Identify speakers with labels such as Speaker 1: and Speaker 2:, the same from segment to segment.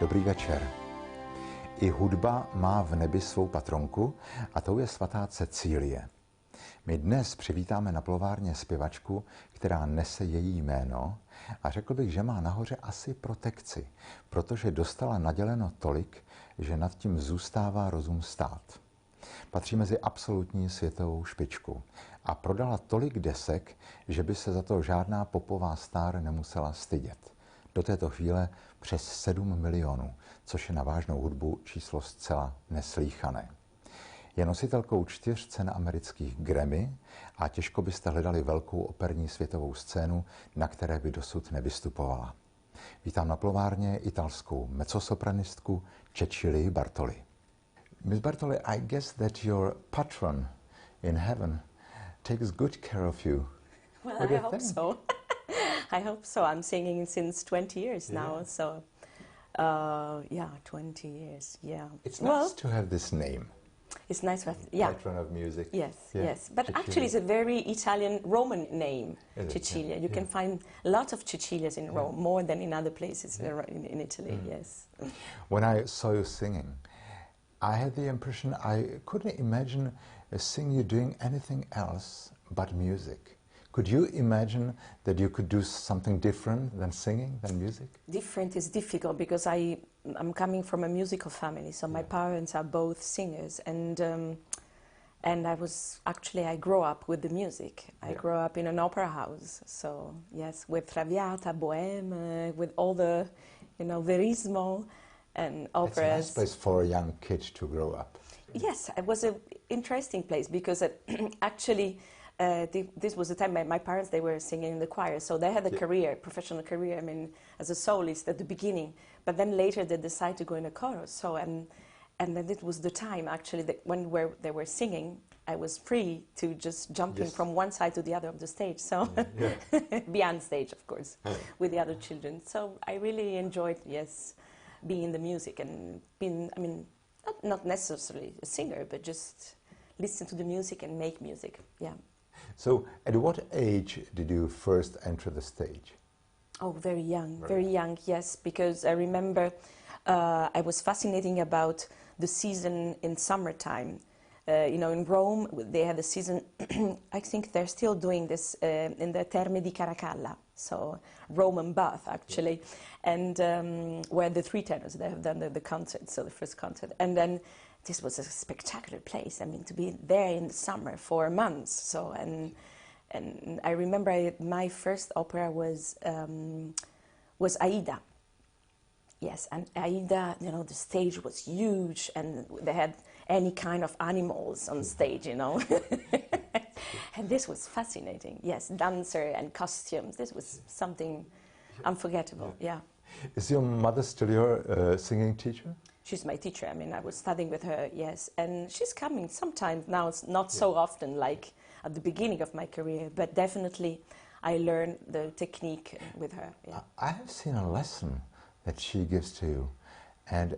Speaker 1: Dobrý večer. I hudba má v nebi svou patronku a tou je svatá Cecílie. My dnes přivítáme na plovárně zpěvačku, která nese její jméno a řekl bych, že má nahoře asi protekci, protože dostala naděleno tolik, že nad tím zůstává rozum stát. Patří mezi absolutní světovou špičku a prodala tolik desek, že by se za to žádná popová star nemusela stydět. Do této chvíle přes 7 milionů, což je na vážnou hudbu číslo zcela neslýchané. Je nositelkou 4 cen amerických Grammy a těžko byste hledali velkou operní světovou scénu, na které by dosud nevystupovala. Vítám na plovárně italskou mezzosopranistku Cecilii Bartoli. Miss Bartoli, I guess that your patron in heaven takes good care of you.
Speaker 2: Well, I hope so. I hope so. I'm singing since 20 years now, so yeah, 20 years, yeah.
Speaker 1: It's nice to have this name.
Speaker 2: It's nice to have, yeah.
Speaker 1: Patron of music.
Speaker 2: Yes,
Speaker 1: Yeah.
Speaker 2: yes. But
Speaker 1: Cecilia.
Speaker 2: actually it's a very Italian Roman name,
Speaker 1: Is it?
Speaker 2: Cecilia.
Speaker 1: Yeah.
Speaker 2: You can find lots of Cecilias in Rome, more than in other places in Italy, yes.
Speaker 1: When I saw you singing, I had the impression I couldn't imagine seeing you doing anything else but music. Could you imagine that you could do something different than singing, than music?
Speaker 2: Different is difficult because I'm coming from a musical family, so my parents are both singers, and I grew up with the music. I grew up in an opera house, so yes, with Traviata, Bohème, with all the, Verismo and operas.
Speaker 1: It's a nice place for a young kid to grow up.
Speaker 2: Yes, it was an interesting place because actually. This was the time my parents, they were singing in the choir, so they had a career, professional career, I mean, as a soloist at the beginning, but then later they decided to go in a chorus, so, and then it was the time, actually, that when they were singing, I was free to just jump in from one side to the other of the stage, so, beyond stage, of course, with the other children, so I really enjoyed, being in the music and being, I mean, not necessarily a singer, but just listen to the music and make music, yeah.
Speaker 1: So, at what age did you first enter the stage?
Speaker 2: Oh, very young, yes, because I remember I was fascinating about the season in summertime. In Rome, they had a season, I think they're still doing this in the Terme di Caracalla, so Roman bath, actually, and where the 3 tenors, they have done the concert, so the first concert, and then this was a spectacular place. I mean, to be there in the summer for months. So, and I remember my first opera was Aida. Yes, and Aida, the stage was huge, and they had any kind of animals on stage, And this was fascinating. Yes, dancer and costumes. This was something unforgettable. Yeah.
Speaker 1: Is your mother still your singing teacher?
Speaker 2: She's my teacher. I mean, I was studying with her, yes. And she's coming sometimes now, it's not so often like at the beginning of my career, but definitely I learned the technique with her. Yeah.
Speaker 1: I have seen a lesson that she gives to you, and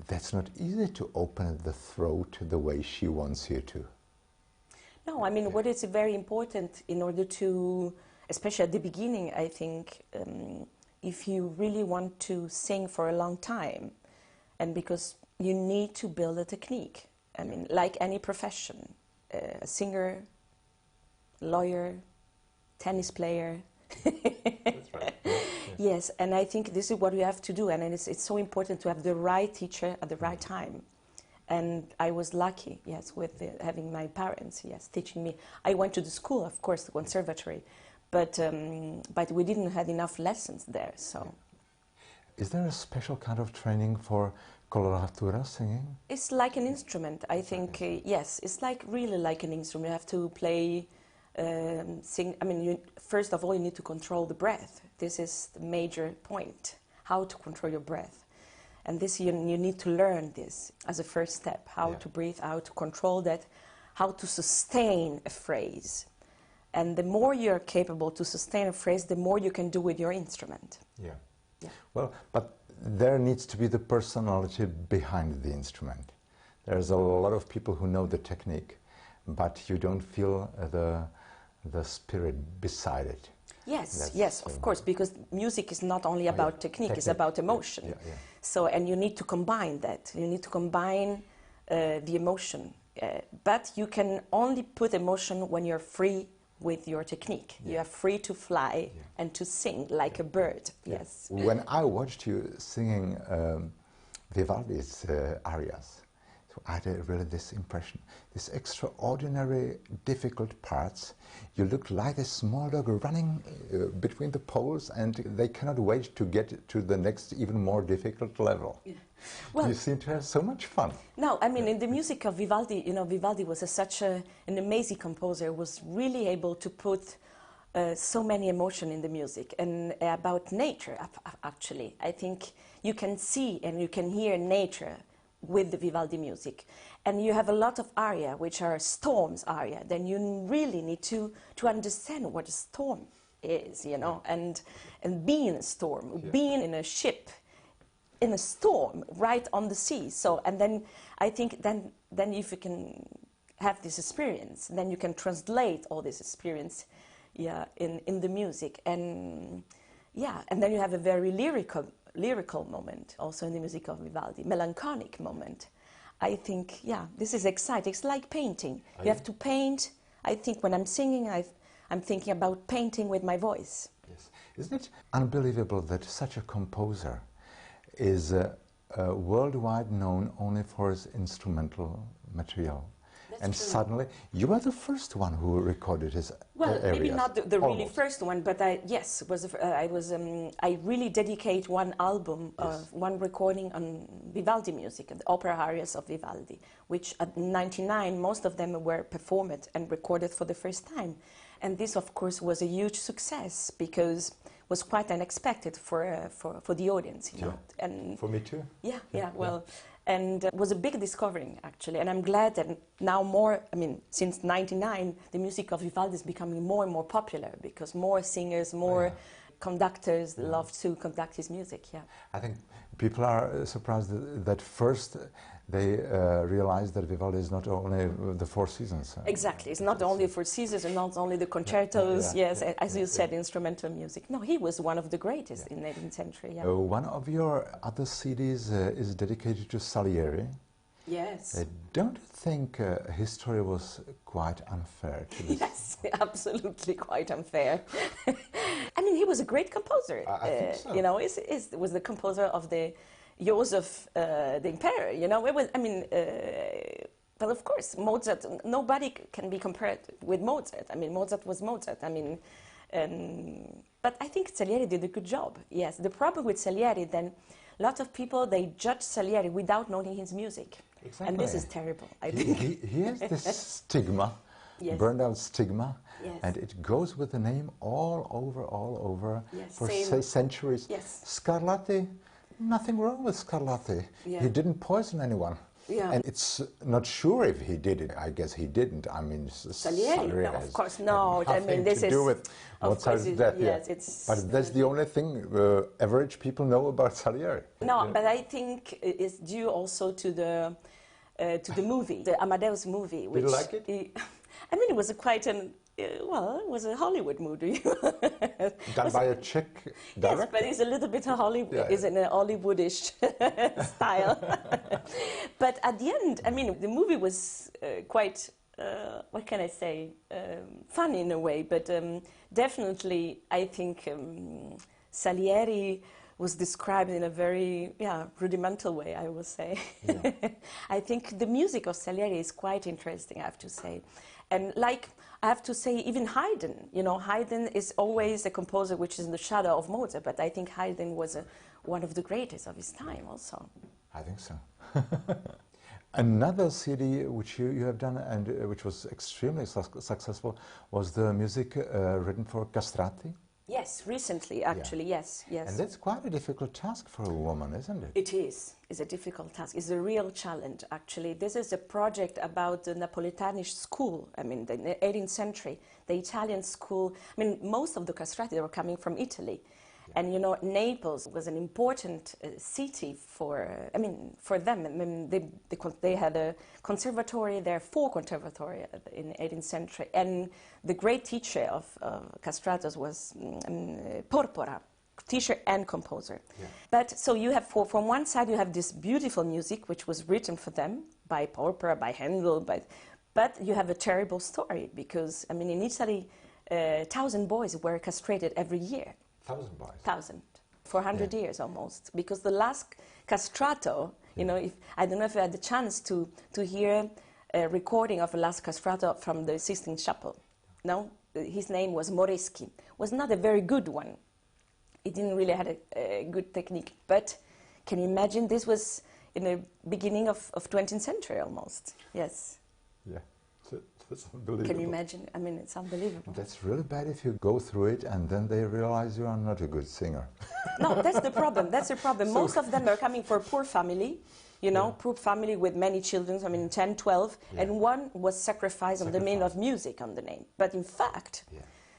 Speaker 1: that's not easy to open the throat the way she wants you to.
Speaker 2: No, I mean, what is very important in order to, especially at the beginning, I think, if you really want to sing for a long time, and because you need to build a technique. I mean, like any profession, a singer, lawyer, tennis player.
Speaker 1: That's right.
Speaker 2: Yes, and I think this is what we have to do, and it's so important to have the right teacher at the right time. And I was lucky, yes, with having my parents, teaching me. I went to the school, of course, the conservatory, but we didn't have enough lessons there, so.
Speaker 1: Is there a special kind of training for coloratura singing?
Speaker 2: It's like an instrument, I think, yes. It's really like an instrument. You have to play, sing. I mean, first of all, you need to control the breath. This is the major point, how to control your breath. And this, you need to learn this as a first step, how to breathe, how to control that, how to sustain a phrase. And the more you're capable to sustain a phrase, the more you can do with your instrument.
Speaker 1: Yeah. Well, but there needs to be the personality behind the instrument. There's a lot of people who know the technique, but you don't feel the spirit beside it.
Speaker 2: Yes, yes, of course, because music is not only about technique, it's about emotion. So, and you need to combine that. You need to combine the emotion. But you can only put emotion when you're free with your technique. You are free to fly and to sing like a bird. Yes.
Speaker 1: When I watched you singing Vivaldi's arias, so I had really this impression, these extraordinary difficult parts. You look like a small dog running between the poles, and they cannot wait to get to the next, even more difficult level. Well, you seem to have so much fun.
Speaker 2: No, I mean, in the music of Vivaldi, you know, Vivaldi was such an amazing composer, was really able to put so many emotion in the music, and about nature, actually. I think you can see and you can hear nature with the Vivaldi music. And you have a lot of aria, which are storms aria. Then you really need to understand what a storm is, you know, and be in a storm, being in a ship, in a storm, right on the sea. So, and then I think then if you can have this experience, then you can translate all this experience, in the music. And and then you have a very lyrical moment also in the music of Vivaldi, melancholic moment. I think, this is exciting. It's like painting. You have to paint. I think when I'm singing, I'm thinking about painting with my voice.
Speaker 1: Yes. Isn't it unbelievable that such a composer is worldwide known only for his instrumental material? And true. Suddenly, you are the first one who recorded his
Speaker 2: Well,
Speaker 1: areas.
Speaker 2: maybe not the really first one, but I really dedicate one album, one recording on Vivaldi music, the opera arias of Vivaldi, which at 99, most of them were performed and recorded for the first time. And this, of course, was a huge success because it was quite unexpected for the audience, you know. And
Speaker 1: for me too.
Speaker 2: Well, and it was a big discovery, actually. And I'm glad that now since 99, the music of Vivaldi is becoming more and more popular because more singers, more conductors love to conduct his music,
Speaker 1: I think people are surprised that first they realize that Vivaldi is not only the Four Seasons.
Speaker 2: Exactly, it's not only Four Seasons and not only the concertos, as you said, instrumental music. No, he was one of the greatest in the 18th century.
Speaker 1: One of your other CDs is dedicated to Salieri.
Speaker 2: Yes.
Speaker 1: Don't you think history was quite unfair to this?
Speaker 2: Yes, absolutely quite unfair. I mean, he was a great composer.
Speaker 1: I think so.
Speaker 2: You know, he was the composer of the Joseph, the Emperor. You know, it was. I mean, well, of course, Mozart. Nobody can be compared with Mozart. I mean, Mozart was Mozart. I mean, but I think Salieri did a good job. Yes, the problem with Salieri then. A lot of people, they judge Salieri without knowing his music.
Speaker 1: Exactly.
Speaker 2: And this is terrible, I think.
Speaker 1: He has this stigma, burned out stigma, and it goes with the name all over for centuries. Scarlatti, nothing wrong with Scarlatti. He didn't poison anyone. And it's not sure if he did it. I guess he didn't. I mean,
Speaker 2: Salieri? No, of course not. I mean, this
Speaker 1: to do with Mozart's death. But that's the only thing average people know about Salieri.
Speaker 2: No, but I think it's due also to the movie, the Amadeus movie.
Speaker 1: Did you like it?
Speaker 2: I mean, it was quite it was a Hollywood movie.
Speaker 1: Done by a Czech director?
Speaker 2: Yes, but it's a little bit Hollywood, is in a Hollywoodish style. But at the end, I mean, the movie was quite, what can I say, fun in a way, but definitely I think Salieri was described in a very rudimental way, I will say. I think the music of Salieri is quite interesting, I have to say. And like, I have to say, even Haydn, you know, Haydn is always a composer which is in the shadow of Mozart, but I think Haydn was one of the greatest of his time also.
Speaker 1: I think so. Another CD which you have done and which was extremely successful was the music written for Castrato.
Speaker 2: Yes, recently, actually, yes.
Speaker 1: And that's quite a difficult task for a woman, isn't it?
Speaker 2: It is. It's a difficult task. It's a real challenge, actually. This is a project about the Napolitanish school. I mean, the 18th century, the Italian school. I mean, most of the castrati were coming from Italy. And you know, Naples was an important city for, for them. I mean, they had a conservatory there, 4 conservatory in the 18th century. And the great teacher of Castrato was Porpora, teacher and composer. Yeah. But so you have, from one side, you have this beautiful music, which was written for them by Porpora, by Handel, but you have a terrible story because, I mean, in Italy, 1,000 boys were castrated every year.
Speaker 1: 1,000 boys?
Speaker 2: 1,000. For 100 years almost. Because the last castrato, you know, I don't know if you had the chance to hear a recording of the last castrato from the Sistine Chapel. No? His name was Moreschi. Was not a very good one. He didn't really have a good technique. But can you imagine, this was in the beginning of 20th century almost. Yes.
Speaker 1: Yeah. That's unbelievable.
Speaker 2: Can you imagine? I mean, it's unbelievable.
Speaker 1: That's really bad if you go through it and then they realize you are not a good singer.
Speaker 2: No, that's the problem. That's the problem. So most of them are coming for poor family, you know, poor family with many children, I mean 10, 12, and one was sacrificed on the name of music on the name. But in fact,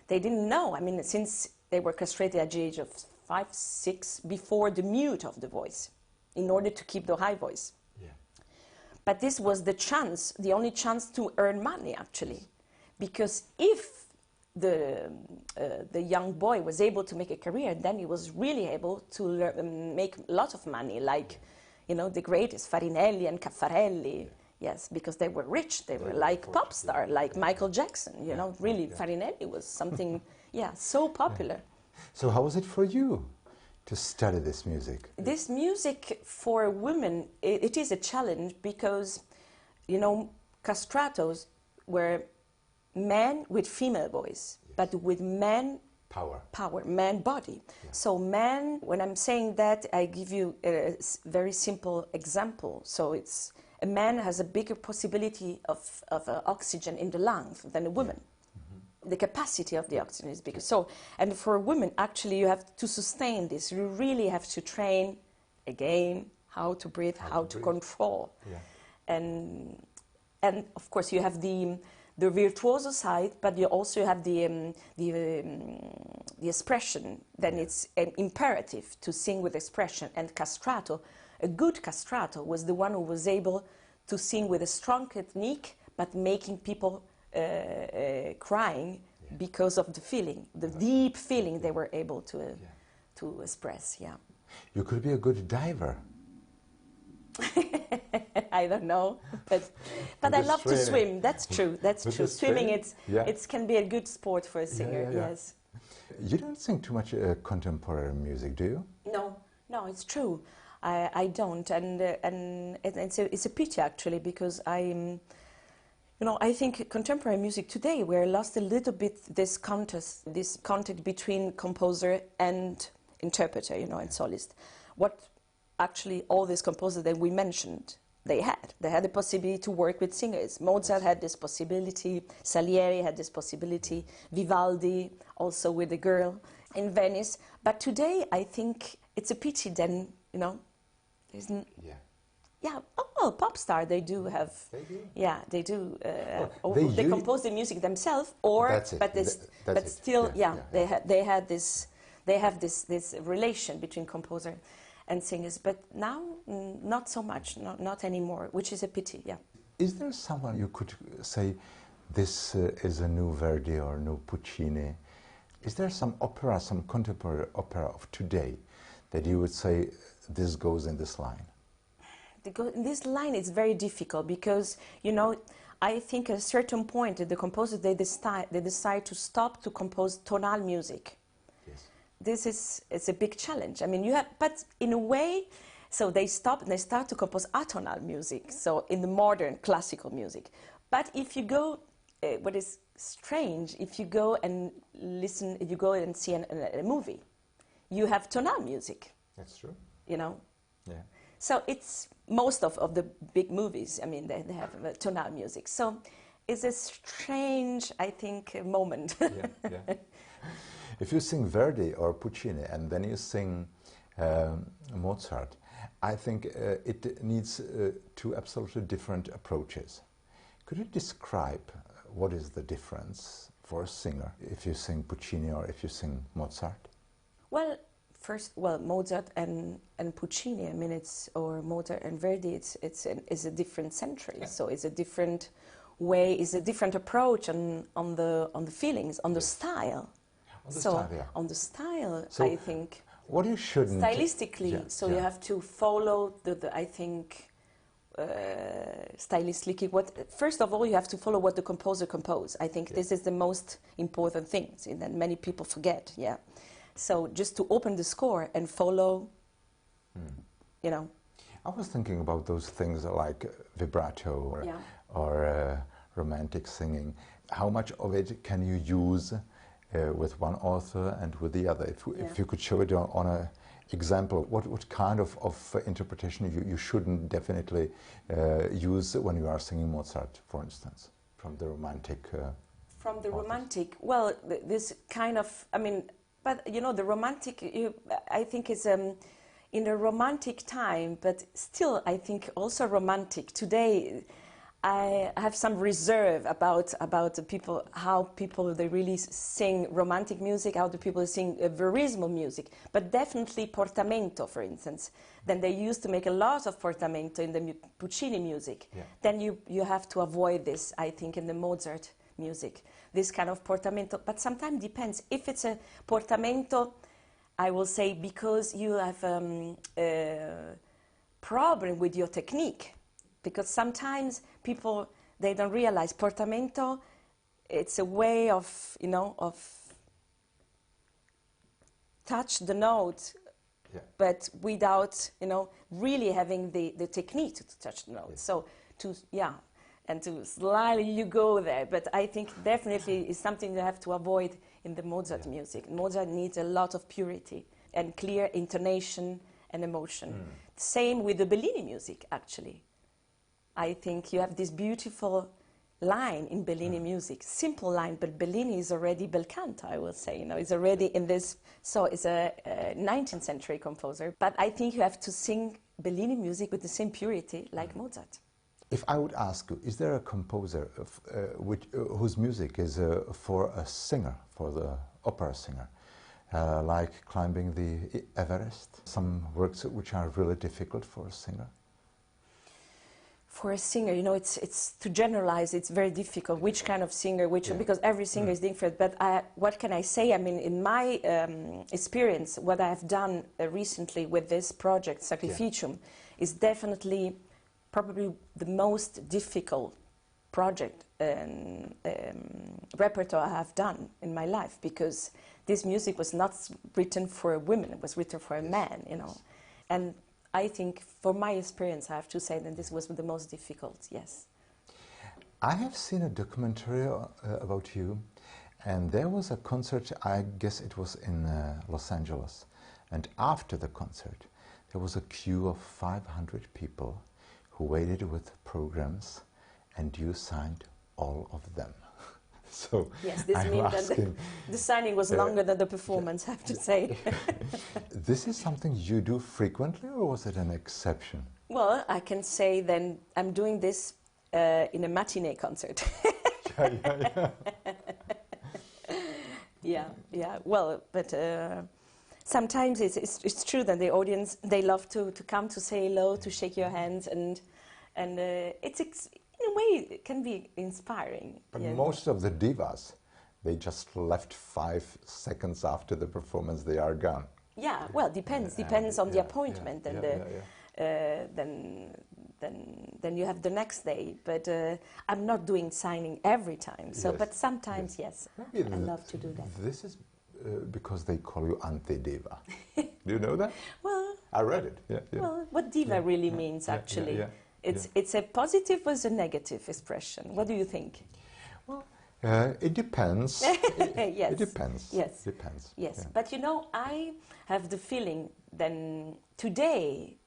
Speaker 2: they didn't know. I mean, since they were castrated at the age of 5, 6, before the mute of the voice, in order to keep the high voice. But this was the chance, the only chance to earn money, actually. Because if the young boy was able to make a career, then he was really able to make a lot of money, like, you know, the greatest, Farinelli and Caffarelli. Yes, because they were rich, they were like pop star, like Michael Jackson, you know, really, Farinelli was something, so popular.
Speaker 1: So how was it for you to study this music?
Speaker 2: This music for women, it is a challenge because, you know, castratos were men with female voice, but with man power, man body. So man, when I'm saying that, I give you a very simple example. So it's, a man has a bigger possibility of oxygen in the lungs than a woman. The capacity of the oxygen is bigger. So, and for women, actually, you have to sustain this. You really have to train, again, how to breathe, how to control. And of course, you have the virtuoso side, but you also have the expression. Then it's an imperative to sing with expression. And castrato, a good castrato, was the one who was able to sing with a strong technique, but making people crying because of the feeling, the deep feeling they were able to express.
Speaker 1: You could be a good diver.
Speaker 2: I don't know, but I love to swim. That's true. That's true. Swimming, it can be a good sport for a singer. Yes.
Speaker 1: You don't sing too much contemporary music, do you?
Speaker 2: No, it's true. I don't, and it's a pity actually, because you know, I think contemporary music today, we're lost a little bit this contact between composer and interpreter, you know, and solist. What actually all these composers that we mentioned, they had the possibility to work with singers. Mozart had this possibility, Salieri had this possibility, Vivaldi also with a girl in Venice. But today, I think it's a pity then, you know, there's pop star, they do have. They do? Yeah, they do. They compose the music themselves, but still, they have this relation between composer and singers. But now, not so much, not anymore, which is a pity.
Speaker 1: Is there someone you could say, this is a new Verdi or new Puccini? Is there some opera, some contemporary opera of today that you would say this goes in this line?
Speaker 2: This line is very difficult because, you know, I think at a certain point the composers, they decide to stop to compose tonal music. It's a big challenge. I mean, but in a way, so they stop and they start to compose atonal music, so in the modern classical music. But if you go, what is strange, if you go and listen, if you go and see a movie, you have tonal music.
Speaker 1: That's true.
Speaker 2: You know? So it's most of the big movies, I mean, they have tonal music. So it's a strange, I think, moment.
Speaker 1: If you sing Verdi or Puccini and then you sing Mozart, I think it needs two absolutely different approaches. Could you describe what is the difference for a singer if you sing Puccini or if you sing Mozart?
Speaker 2: Well, first, well, Mozart and Puccini. I mean, or Mozart and Verdi. It's a different century. Yeah. So it's a different way. It's a different approach on the feelings, on the style. On the style, so I think.
Speaker 1: What you shouldn't
Speaker 2: stylistically. You have to follow I think. Stylistically, first of all, you have to follow what the composer composed. I think this is the most important thing that many people forget. Yeah. So just to open the score and follow, you know.
Speaker 1: I was thinking about those things like vibrato or romantic singing. How much of it can you use with one author and with the other? If you could show it on a example, what kind of interpretation you shouldn't definitely use when you are singing Mozart, for instance, from the romantic
Speaker 2: from the authors. Romantic, well, this kind of, I mean, but you know, the romantic, I think is in a romantic time, but still I think also romantic. Today I have some reserve about the people, how people they really sing romantic music, how the people sing verismo music, but definitely portamento, for instance. Then they used to make a lot of portamento in the Puccini music. Yeah. Then you have to avoid this, I think, in the Mozart music, this kind of portamento. But sometimes depends. If it's a portamento, I will say because you have a problem with your technique. Because sometimes people, they don't realize portamento, it's a way of, you know, of touch the note, but without, you know, really having the technique to touch the note. Yeah. So, and to slightly you go there. But I think definitely is something you have to avoid in the Mozart music. Mozart needs a lot of purity and clear intonation and emotion. Same with the Bellini music, actually. I think you have this beautiful line in Bellini music, simple line, but Bellini is already bel canto, I will say, you know, it's already in this, so it's a 19th century composer, but I think you have to sing Bellini music with the same purity like Mozart.
Speaker 1: If I would ask you, is there a composer whose music is for a singer, for the opera singer, like climbing the Everest, some works which are really difficult for a singer?
Speaker 2: For a singer, you know, it's to generalize, it's very difficult. Which kind of singer, because every singer is different. But what can I say? I mean, in my experience, what I have done recently with this project, Sacrificium, is definitely probably the most difficult project and repertoire I have done in my life, because this music was not written for a woman, it was written for a man, you know. And I think, for my experience, I have to say that this was the most difficult, yes.
Speaker 1: I have seen a documentary about you, and there was a concert, I guess it was in Los Angeles, and after the concert, there was a queue of 500 people who waited with programs, and you signed all of them. So
Speaker 2: yes, this means that the signing was longer than the performance, I have to say.
Speaker 1: This is something you do frequently, or was it an exception?
Speaker 2: Well, I can say then I'm doing this in a matinee concert. Yeah. Well, but sometimes it's true that the audience, they love to come to say hello, to shake your hands, and it's in a way, it can be inspiring.
Speaker 1: But most of the divas, they just left 5 seconds after the performance, they are gone.
Speaker 2: Yeah, well, depends on the appointment, and then you have the next day. But I'm not doing signing every time. So, but sometimes, yes, I love to do that.
Speaker 1: This is because they call you anti-diva. Do you know that?
Speaker 2: Well,
Speaker 1: I read it. Yeah.
Speaker 2: Well, what diva really means, actually. It's a positive or a negative expression? What do you think?
Speaker 1: Well, it depends.
Speaker 2: Yes.
Speaker 1: It depends.
Speaker 2: Yes.
Speaker 1: Depends.
Speaker 2: Yes. Yeah. But you know, I have the feeling that today,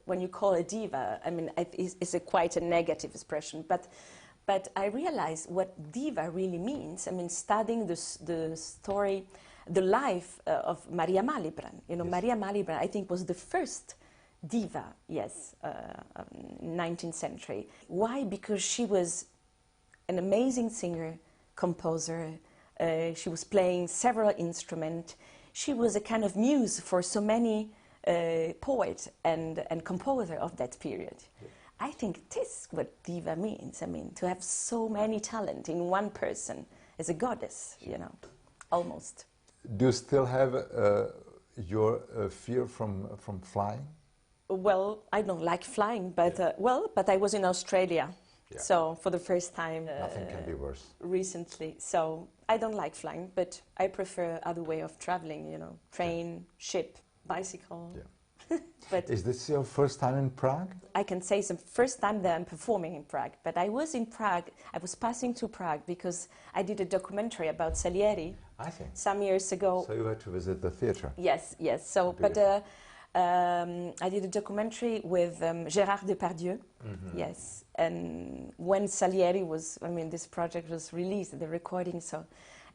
Speaker 2: when you call a diva, I mean, it's quite a negative expression. But I realize what diva really means. I mean, studying the story, the life of Maria Malibran. You know, Maria Malibran, I think, was the first diva, 19th century. Why? Because she was an amazing singer, composer. She was playing several instruments. she was a kind of muse for so many poets and composer of that period. Yeah. I think this is what diva means. I mean, to have so many talent in one person as a goddess, you know, almost.
Speaker 1: Do you still have your fear from flying?
Speaker 2: Well, I don't like flying, but but I was in Australia, so for the first time.
Speaker 1: Nothing can be worse.
Speaker 2: Recently, so I don't like flying, but I prefer other way of traveling. You know, train, ship, bicycle. Yeah.
Speaker 1: But is this your first time in Prague?
Speaker 2: I can say it's the first time that I'm performing in Prague. But I was in Prague. I was passing to Prague because I did a documentary about Salieri.
Speaker 1: I think
Speaker 2: some years ago.
Speaker 1: So you had to visit the theatre.
Speaker 2: Yes, yes. So, but I did a documentary with Gérard Depardieu. Mm-hmm. Yes, and when Salieri was, I mean, this project was released, the recording. So,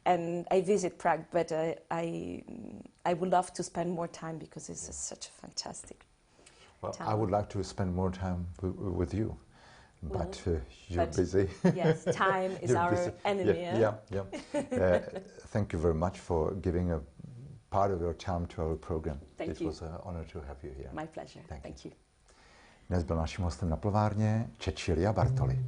Speaker 2: and I visit Prague, but I would love to spend more time because it's such a fantastic.
Speaker 1: Well,
Speaker 2: town.
Speaker 1: I would like to spend more time with you, but you're busy.
Speaker 2: Yes, time is our busy. Enemy.
Speaker 1: Yeah. Thank you very much for giving a part of your time to our program.
Speaker 2: Thank you.
Speaker 1: It was an honor to have you here.
Speaker 2: My pleasure. Thank you.
Speaker 1: Dnes byl naším hostem na plovárně Cecilia Bartoli.